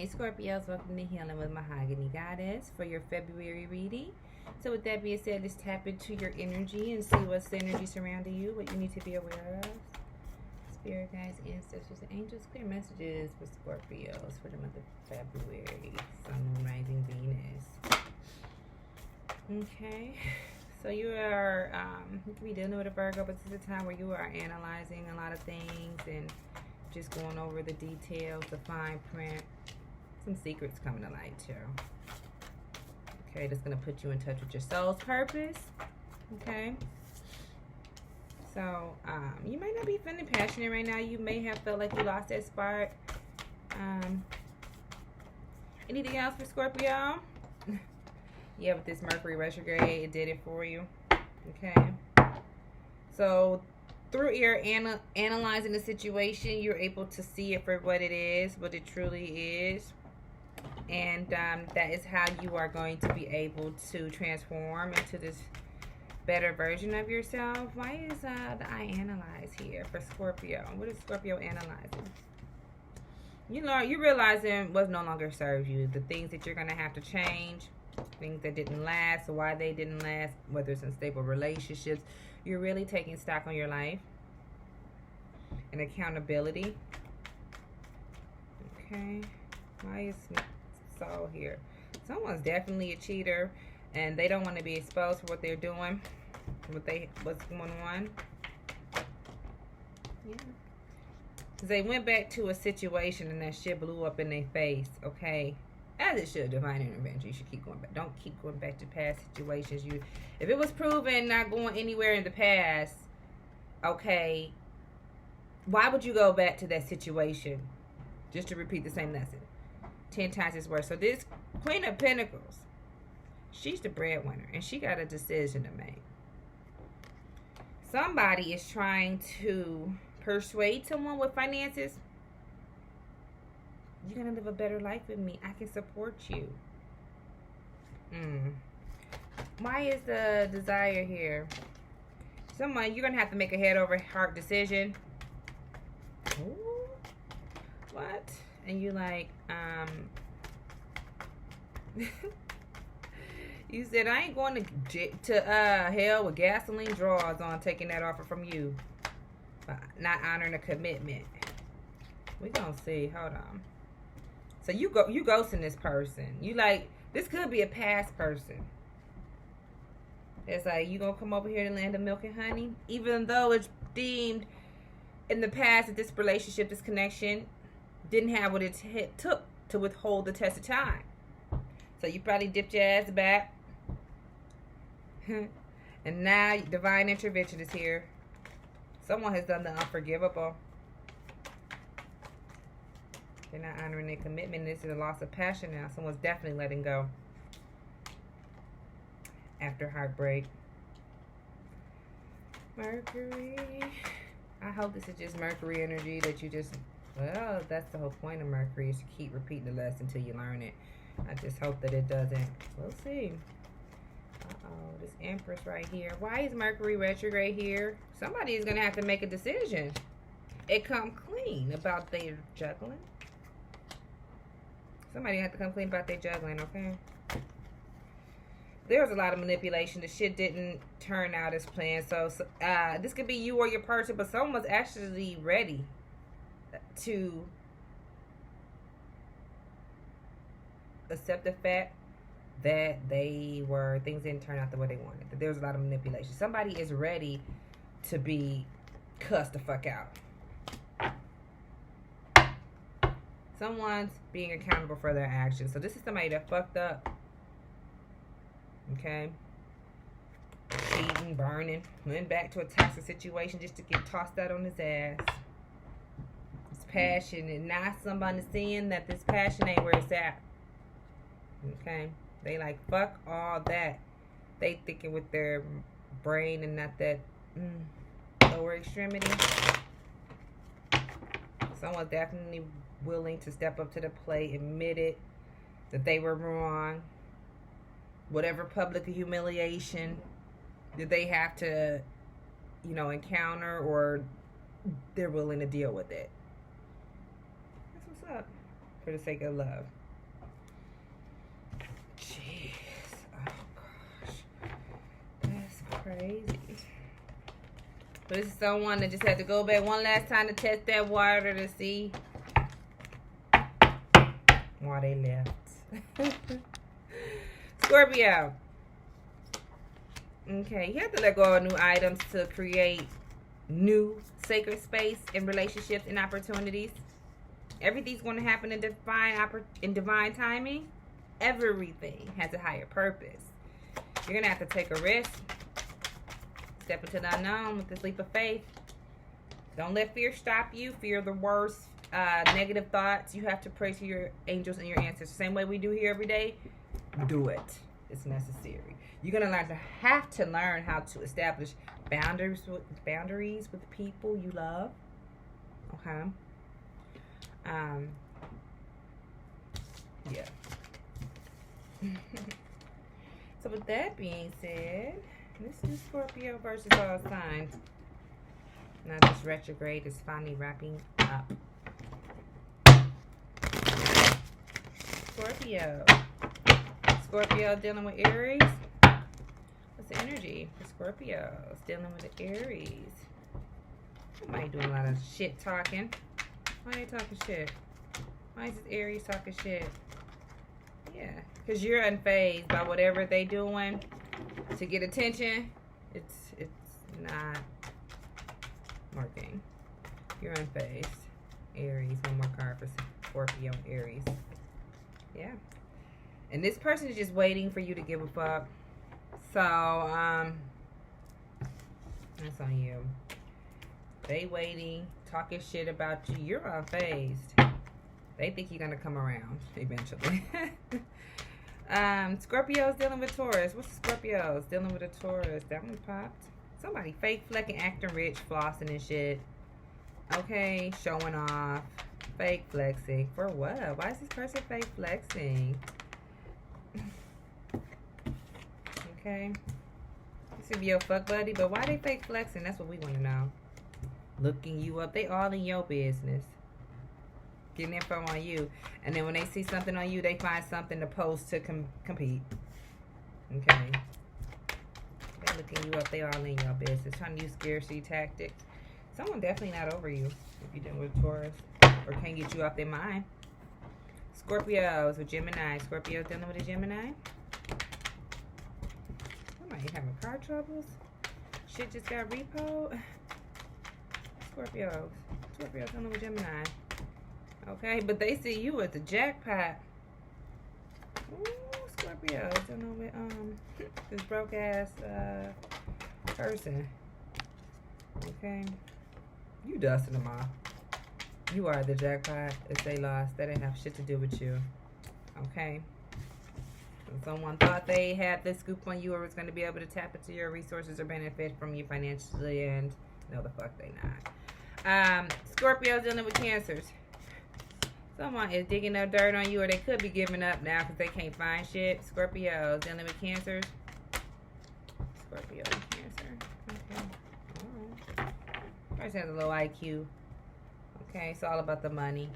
Hey Scorpios, welcome to Healing with Mahogany Goddess for your February reading. So with that being said, let's tap into your energy and see what's the energy surrounding you, what you need to be aware of. Spirit guides, ancestors, and angels, clear messages for Scorpios for the month of February. Sun, Moon, Rising, Venus. Okay, so you are, you could be dealing with a Virgo, but this is a time where you are analyzing a lot of things and just going over the details, the fine print. Some secrets coming to light too. Okay, that's going to put you in touch with your soul's purpose. Okay. So, you might not be feeling passionate right now. You may have felt like you lost that spark. Anything else for Scorpio? Yeah, with this Mercury retrograde, it did it for you. Okay. So, through your analyzing the situation, you're able to see it for what it is, what it truly is. And that is how you are going to be able to transform into this better version of yourself. Why is the I analyze here for Scorpio? What is Scorpio analyzing? You know, you're realizing what no longer serves you. The things that you're going to have to change. Things that didn't last, why they didn't last, whether it's unstable relationships. You're really taking stock on your life. And accountability. Okay. Why is Soul here? Someone's definitely a cheater, and they don't want to be exposed for what they're doing, what's going on. Yeah. They went back to a situation and that shit blew up in their face. Okay, as it should. Divine intervention. You should keep going back. Don't keep going back to past situations. If it was proven not going anywhere in the past, okay, why would you go back to that situation just to repeat the same lesson 10 times as worse? So this Queen of Pentacles, she's the breadwinner, and she got a decision to make. Somebody is trying to persuade someone with finances. You're going to live a better life with me. I can support you. Why is the desire here? Someone, you're going to have to make a head over heart decision. Ooh. What? And you like, you said, I ain't going to hell with gasoline draws on, taking that offer from you. Not honoring a commitment. We gonna see. Hold on. So you ghosting this person. You like, this could be a past person. It's like, you gonna come over here to land of milk and honey? Even though it's deemed in the past that this relationship, this connection, didn't have what it took to withhold the test of time. So you probably dipped your ass back. And now divine intervention is here. Someone has done the unforgivable. They're not honoring their commitment. This is a loss of passion now. Someone's definitely letting go after heartbreak. Mercury. I hope this is just Mercury energy that you just... Well, that's the whole point of Mercury, is to keep repeating the lesson until you learn it. I just hope that it doesn't. We'll see. Uh-oh, this Empress right here. Why is Mercury retrograde here? Somebody is going to have to make a decision. It come clean about their juggling. Somebody have to come clean about their juggling, okay? There was a lot of manipulation. The shit didn't turn out as planned. So this could be you or your person, but someone was actually ready to accept the fact that things didn't turn out the way they wanted. That there was a lot of manipulation. Somebody is ready to be cussed the fuck out. Someone's being accountable for their actions. So this is somebody that fucked up. Okay? Cheating, burning, went back to a toxic situation just to get tossed out on his ass. Passion, and now somebody seeing that this passion ain't where it's at. Okay, they like, fuck all that. They thinking with their brain and not that lower extremity. Someone's definitely willing to step up to the plate, admit it, that they were wrong. Whatever public humiliation that they have to, encounter, or they're willing to deal with it. That's what's up. for the sake of love. Jeez. Oh, gosh. That's crazy. But this is someone that just had to go back one last time to test that water to see why they left. Scorpio. Okay, you have to let go of new items to create new sacred space in relationships and opportunities. Everything's going to happen in divine timing. Everything has a higher purpose. You're going to have to take a risk. Step into the unknown with this leap of faith. Don't let fear stop you. Fear the worst. Negative thoughts. You have to pray to your angels and your ancestors. Same way we do here every day. Do it. It's necessary. You're going to have to learn how to establish boundaries with people you love. Okay. Yeah. So with that being said, this is Scorpio versus all signs. Now this retrograde is finally wrapping up. Scorpio. Scorpio dealing with Aries. What's the energy for Scorpios dealing with the Aries? Somebody doing a lot of shit talking. Why are they talking shit? Why is this Aries talking shit? Yeah, because you're unfazed by whatever they doing to get attention. It's not working. You're unfazed. Aries. One more card for Scorpio and Aries. Yeah. And this person is just waiting for you to give a fuck. So, that's on you. They waiting, talking shit about you. You're unfazed. They think you're going to come around eventually. Scorpios dealing with Taurus. What's the Scorpios dealing with a Taurus? That one popped. Somebody fake flecking, acting rich, flossing and shit. Okay, showing off. Fake flexing. For what? Why is this person fake flexing? Okay. This could be your fuck buddy, but why they fake flexing? That's what we want to know. Looking you up. They all in your business. Getting info on you. And then when they see something on you, they find something to post to compete. Okay. They looking you up. They all in your business. Trying to use scarcity tactics. Someone definitely not over you if you're dealing with Taurus. Or can't get you off their mind. Scorpios with Gemini. Scorpios dealing with a Gemini. Somebody having car troubles. Shit just got repoed. Scorpios. Scorpios dealing with Gemini. Okay, but they see you at the jackpot. Ooh, Scorpios dealing with this broke ass person. Okay. You dusting them off. You are the jackpot. If they lost, that didn't have shit to do with you. Okay. If someone thought they had this scoop on you or was going to be able to tap into your resources or benefit from you financially, and no, the fuck they not. Scorpios dealing with Cancers. Someone is digging up dirt on you, or they could be giving up now because they can't find shit. Scorpios dealing with Cancers. Scorpio and Cancer. Okay. All right. Person has a low IQ. Okay, it's all about the money.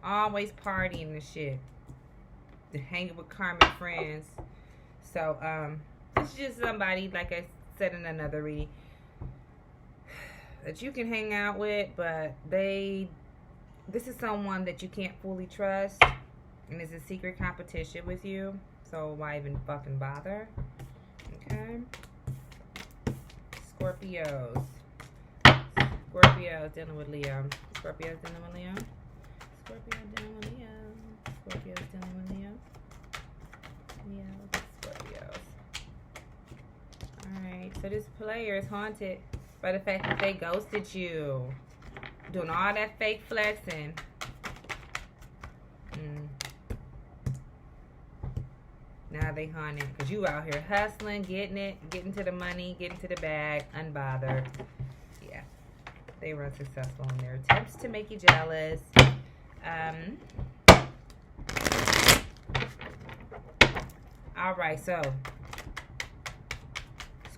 Always partying and shit. Hanging with karmic friends. So, this is just somebody, like I said in another reading, that you can hang out with, but this is someone that you can't fully trust, and it's a secret competition with you, so why even fucking bother? Okay. Scorpios. Scorpios dealing with Leo. Scorpios dealing with Leo. Scorpio dealing with Leo. Scorpios dealing with Leo. Leo. Scorpios. Alright, so this player is haunted by the fact that they ghosted you. Doing all that fake flexing. Now they haunted. Because you out here hustling, getting it, getting to the money, getting to the bag, unbothered. Yeah. They were unsuccessful in their attempts to make you jealous. Alright, so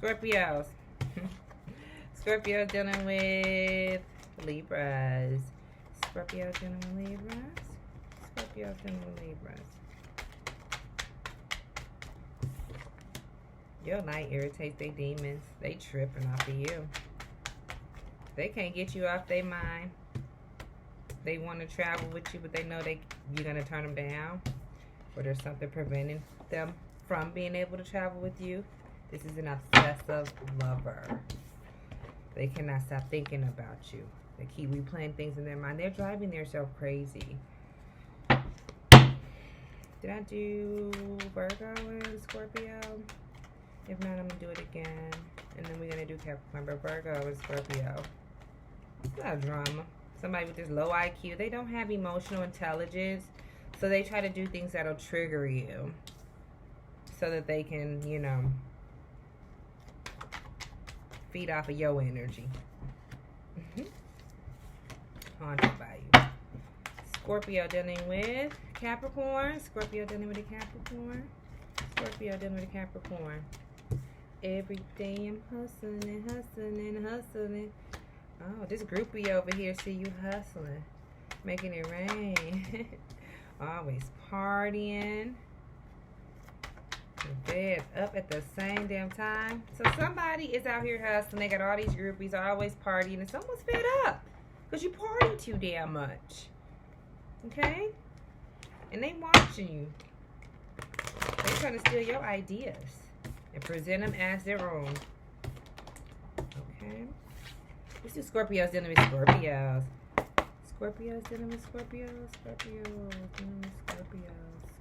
Scorpios. Scorpio dealing with Libras. Scorpio dealing with Libras. Scorpios dealing with Libras. Your light irritates their demons. They tripping off of you. They can't get you off their mind. They want to travel with you, but they know you're going to turn them down. Or there's something preventing them from being able to travel with you. This is an obsessive lover. They cannot stop thinking about you. They keep replaying things in their mind. They're driving themselves crazy. Did I do Virgo and Scorpio? If not, I'm going to do it again. And then we're going to do Capricorn. But Virgo and Scorpio. A lot of drama. Somebody with this low IQ. They don't have emotional intelligence. So they try to do things that'll trigger you. So that they can, you know, feed off of your energy. Haunted by you. Scorpio dealing with Capricorn. Scorpio dealing with a Capricorn. Scorpio dealing with a Capricorn. Every day I'm hustling, hustling, hustling. Oh, this groupie over here see you hustling. Making it rain. Always partying. Bed up at the same damn time. So somebody is out here hustling. They got all these groupies always partying. And someone's fed up. Because you party too damn much. Okay? And they watching you. They trying to steal your ideas. And present them as their own. Okay? This is Scorpios dealing with Scorpios. Scorpios dealing with Scorpios. Scorpios dealing with Scorpios.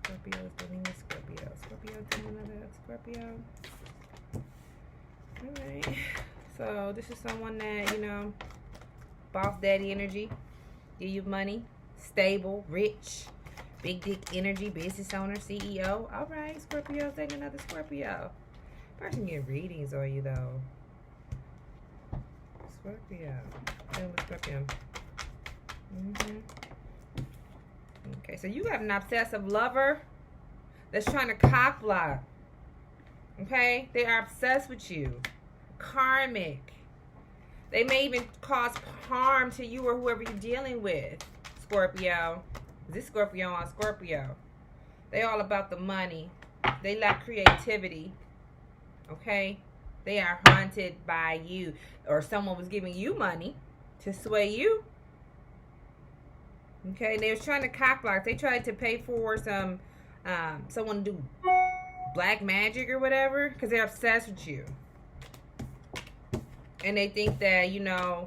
Scorpios dealing with Scorpio. Scorpio dealing with a Scorpio. Alright. So this is someone that, you know, boss daddy energy. Give you money. Stable. Rich. Big dick energy. Business owner. CEO. Alright. Scorpio dating another Scorpio. Person getting readings on you though. Scorpio. Dealing with Scorpio. Okay, so you got an obsessive lover that's trying to cock block. Okay? They are obsessed with you. Karmic. They may even cause harm to you or whoever you're dealing with. Scorpio. This Scorpio on Scorpio. They all about the money. They lack creativity. Okay? They are haunted by you. Or someone was giving you money to sway you. Okay, they was trying to cock block. They tried to pay for some someone to do black magic or whatever because they're obsessed with you. And they think that, you know,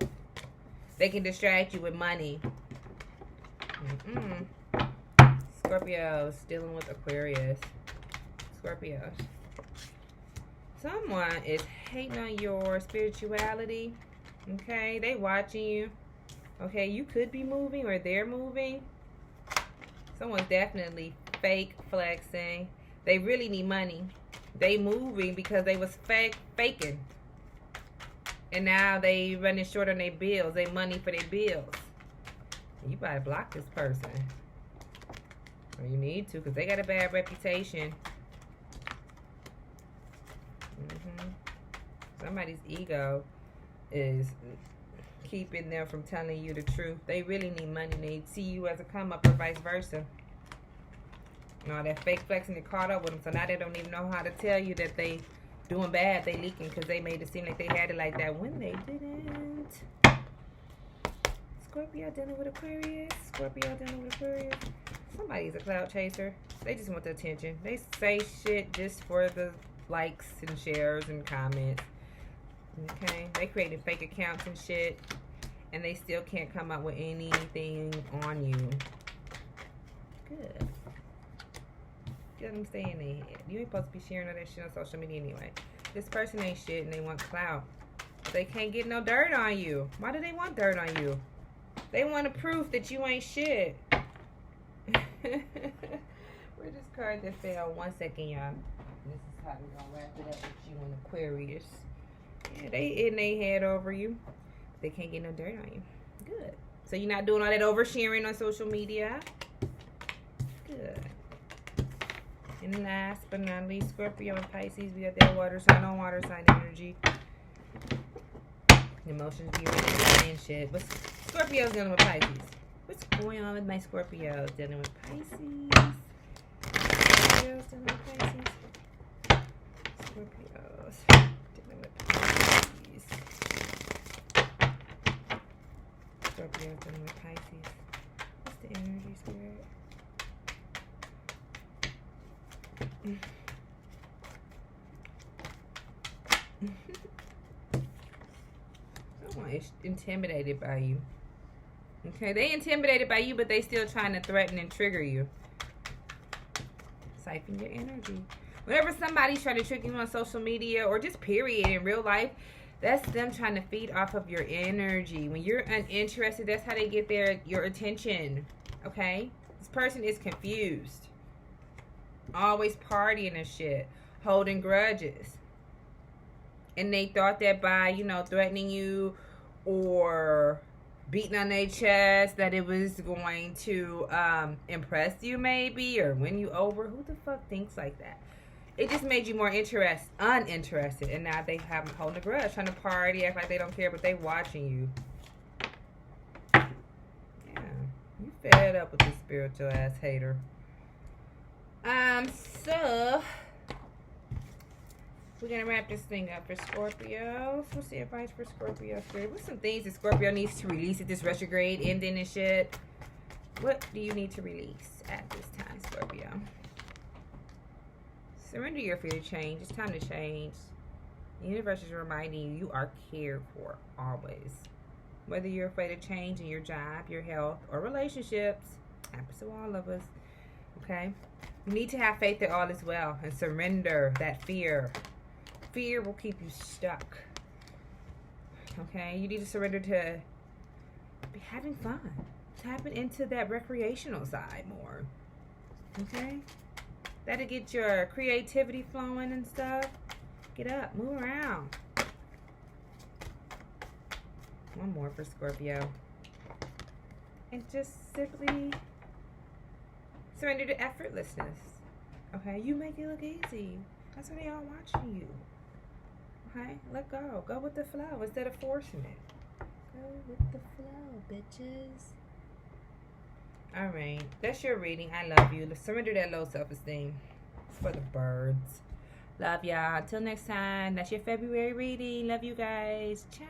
they can distract you with money. Scorpios dealing with Aquarius. Scorpios. Someone is hating on your spirituality. Okay, they watching you. Okay, you could be moving or they're moving. Someone's definitely fake flexing. They really need money. They moving because they was faking. And now they running short on their bills. They money for their bills. You better block this person. Or you need to because they got a bad reputation. Somebody's ego is keeping them from telling you the truth. They really need money. They see you as a come up or vice versa. You know, that fake flexing they caught up with them. So now they don't even know how to tell you that they doing bad. They leaking because they made it seem like they had it like that when they didn't. Scorpio dealing with Aquarius. Scorpio dealing with Aquarius. Somebody's a cloud chaser. They just want the attention. They say shit just for the likes and shares and comments. Okay, they created fake accounts and shit, and they still can't come up with anything on you. Good. Let them stay in their head. You ain't supposed to be sharing all that shit on social media anyway. This person ain't shit, and they want clout. They can't get no dirt on you. Why do they want dirt on you? They want a proof that you ain't shit. Where's this card that fell? 1 second, y'all. This is how we're gonna wrap it up with you in Aquarius. Yeah, they in their head over you. They can't get no dirt on you. Good. So you're not doing all that oversharing on social media. Good. And last but not least, Scorpio and Pisces. We got their water sign on water sign energy. Emotions be really and shit. But Scorpio's dealing with Pisces. What's going on with my Scorpios dealing with Pisces? Scorpios dealing with Pisces. Scorpios dealing with Pisces. Scorpios dealing with Pisces. What's the energy, Spirit? Someone is intimidated by you. Okay, they intimidated by you, but they still trying to threaten and trigger you. Siphon your energy. Whenever somebody's trying to trick you on social media or just period in real life, that's them trying to feed off of your energy. When you're uninterested, that's how they get your attention. Okay? This person is confused. Always partying and shit. Holding grudges. And they thought that by, you know, threatening you or beating on their chest that it was going to impress you maybe or win you over. Who the fuck thinks like that? It just made you more uninterested, and now they have them holding a grudge, trying to party, act like they don't care, but they watching you. Yeah, you fed up with this spiritual ass hater. So we're gonna wrap this thing up for Scorpios. What's the advice for Scorpio? What's some things that Scorpio needs to release at this retrograde ending and shit? What do you need to release at this time, Scorpio? Surrender your fear to change. It's time to change. The universe is reminding you you are cared for always. Whether you're afraid of change in your job, your health, or relationships. Happens to all of us. Okay? You need to have faith that all is well and surrender that fear. Fear will keep you stuck. Okay? You need to surrender to having fun. Tapping into that recreational side more. Okay? That'll get your creativity flowing and stuff. Get up. Move around. One more for Scorpio. And just simply surrender to effortlessness. Okay? You make it look easy. That's why they all watching you. Okay? Let go. Go with the flow instead of forcing it. Go with the flow, bitches. Alright. That's your reading. I love you. Surrender that low self-esteem. It's for the birds. Love y'all. Until next time. That's your February reading. Love you guys. Ciao.